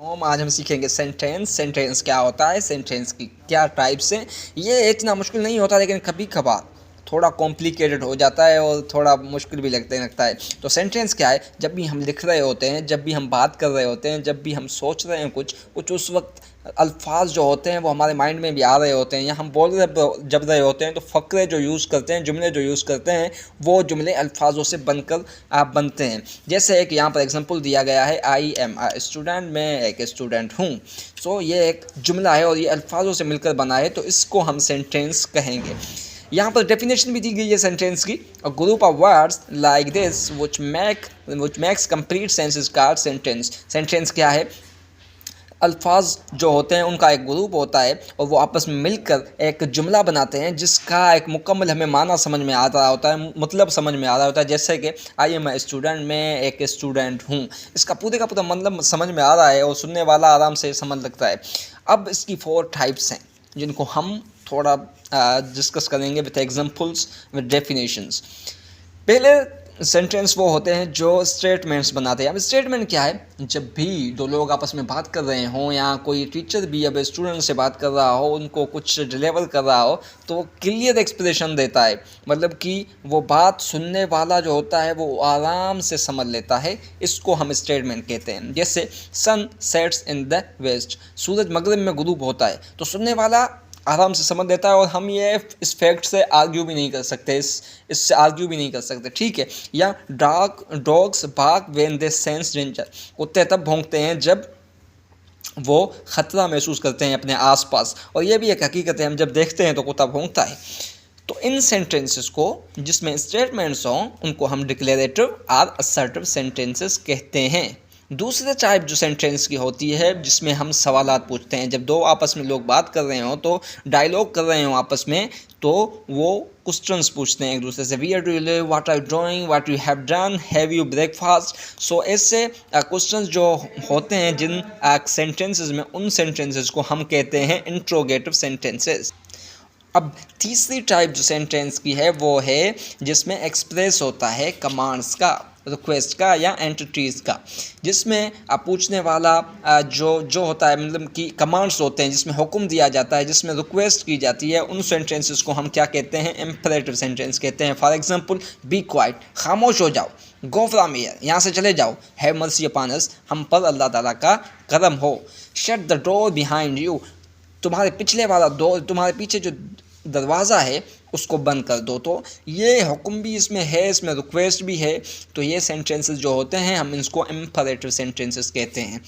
आज हम सीखेंगे सेंटेंस क्या होता है, सेंटेंस की क्या टाइप्स हैं। ये इतना मुश्किल नहीं होता, लेकिन कभी कभार थोड़ा कॉम्प्लिकेटेड हो जाता है और थोड़ा मुश्किल भी लगता है। तो सेंटेंस क्या है? जब भी हम लिख रहे होते हैं, जब भी हम बात कर रहे होते हैं, जब भी हम सोच रहे हैं कुछ उस वक्त अल्फाज जो होते हैं वो हमारे माइंड में भी आ रहे होते हैं, या हम बोल रहे जब रहे होते हैं तो फ़करे जो यूज़ करते हैं, जुमले जो यूज़ करते हैं, वो जुमले अल्फाजों से बनकर आप बनते हैं। जैसे एक यहाँ पर एग्जांपल दिया गया है, आई एम अ स्टूडेंट, मैं एक स्टूडेंट हूँ। सो ये एक जुमला है और ये अल्फाजों से मिलकर बना है, तो इसको हम सेंटेंस कहेंगे। यहाँ पर डेफिनेशन भी दी गई है सेंटेंस की। A group of words like this which makes complete sense is called sentence. Sentence क्या है? अल्फाज जो होते हैं उनका एक ग्रुप होता है और वो आपस में मिलकर एक जुमला बनाते हैं, जिसका एक मुकम्मल हमें माना समझ में आ रहा होता है, मतलब समझ में आ रहा होता है। जैसे कि आई एम अ स्टूडेंट, मैं एक स्टूडेंट हूँ। इसका पूरे का पूरा मतलब समझ में आ रहा है और सुनने वाला आराम से समझ लगता है। अब इसकी 4 टाइप्स हैं, जिनको हम थोड़ा डिस्कस करेंगे विथ एग्जांपल्स, विथ डेफिनेशंस। पहले सेंटेंस वो होते हैं जो स्टेटमेंट्स बनाते हैं। अब स्टेटमेंट क्या है? जब भी दो लोग आपस में बात कर रहे हों, या कोई टीचर भी अब स्टूडेंट से बात कर रहा हो, उनको कुछ डिलीवर कर रहा हो, तो वो क्लियर एक्सप्रेशन देता है। मतलब कि वो बात सुनने वाला जो होता है वो आराम से समझ लेता है। इसको हम स्टेटमेंट कहते हैं। जैसे sun sets in the west, सूरज मगरिब में गुरूब होता है, तो सुनने वाला आराम से समझ लेता है और हम ये इस फैक्ट से आर्ग्यू भी नहीं कर सकते, इससे आर्ग्यू भी नहीं कर सकते, ठीक है। या dogs bark when they sense danger, कुत्ते तब भौंकते हैं जब वो ख़तरा महसूस करते हैं अपने आसपास। और ये भी एक हकीकत है, हम जब देखते हैं तो कुत्ता भौंकता है। तो इन सेंटेंसेस को, जिसमें स्टेटमेंट्स हों, उनको हम डिक्लेरेटिव और असर्टिव सेंटेंसेस कहते हैं। दूसरे टाइप जो सेंटेंस की होती है, जिसमें हम सवालात पूछते हैं। जब दो आपस में लोग बात कर रहे हों, तो डायलॉग कर रहे हों आपस में, तो वो क्वेश्चंस पूछते हैं एक दूसरे से। Where do you live, what are you doing, what you have done, have you breakfast. So ऐसे क्वेश्चंस जो होते हैं जिन सेंटेंसेस में, उन सेंटेंसेस को हम कहते हैं इंट्रोगेटिव सेंटेंसेस। अब तीसरी टाइप जो सेंटेंस की है वो है जिसमें एक्सप्रेस होता है कमांड्स का, रिक्वेस्ट का या एंटिटीज़ का। जिसमें पूछने वाला जो होता है, मतलब कि कमांड्स होते हैं जिसमें हुक्म दिया जाता है, जिसमें रिक्वेस्ट की जाती है, उन सेंटेंसेस को हम क्या कहते हैं? इम्परेटिव सेंटेंस कहते हैं। फॉर एग्जांपल, बी क्वाइट, खामोश हो जाओ। गो फ्रॉम हियर, यहाँ से चले जाओ। हैव मर्सी अपॉन अस, हम पर अल्लाह ताला का करम हो। Shut the door behind you, तुम्हारे पिछले वाला डोर, तुम्हारे पीछे जो दरवाज़ा है उसको बंद कर दो। तो ये हुक्म भी इसमें है, इसमें रिक्वेस्ट भी है। तो ये सेंटेंसेस जो होते हैं, हम इसको इम्परेटिव सेंटेंसेस कहते हैं।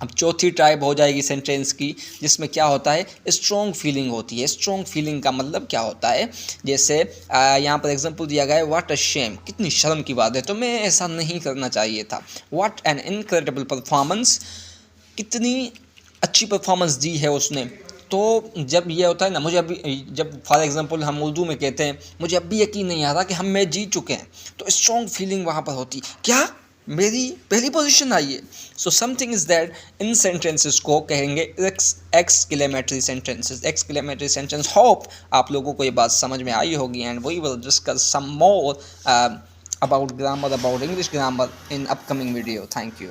अब चौथी टाइप हो जाएगी सेंटेंस की, जिसमें क्या होता है? स्ट्रॉन्ग फीलिंग होती है। स्ट्रॉन्ग फीलिंग का मतलब क्या होता है? जैसे यहाँ पर एग्जांपल दिया गया है, व्हाट अ शेम, कितनी शर्म की बात है, तो मैं ऐसा नहीं करना चाहिए था। व्हाट एन इनक्रेडिबल परफॉर्मेंस, कितनी अच्छी परफॉर्मेंस दी है उसने। तो जब ये होता है ना, मुझे अभी, जब फॉर एग्जांपल हम उर्दू में कहते हैं, मुझे अभी यकीन नहीं आ रहा कि हम मैच जीत चुके हैं, तो स्ट्रॉन्ग फीलिंग वहाँ पर होती, क्या मेरी पहली पोजीशन आई है। So something is that. इन सेंटेंसेस को कहेंगे exclamatory sentences. Exclamatory sentence. Hope आप लोगों को ये बात समझ में आई होगी, and we will discuss some more about grammar, about English grammar in upcoming video. Thank you.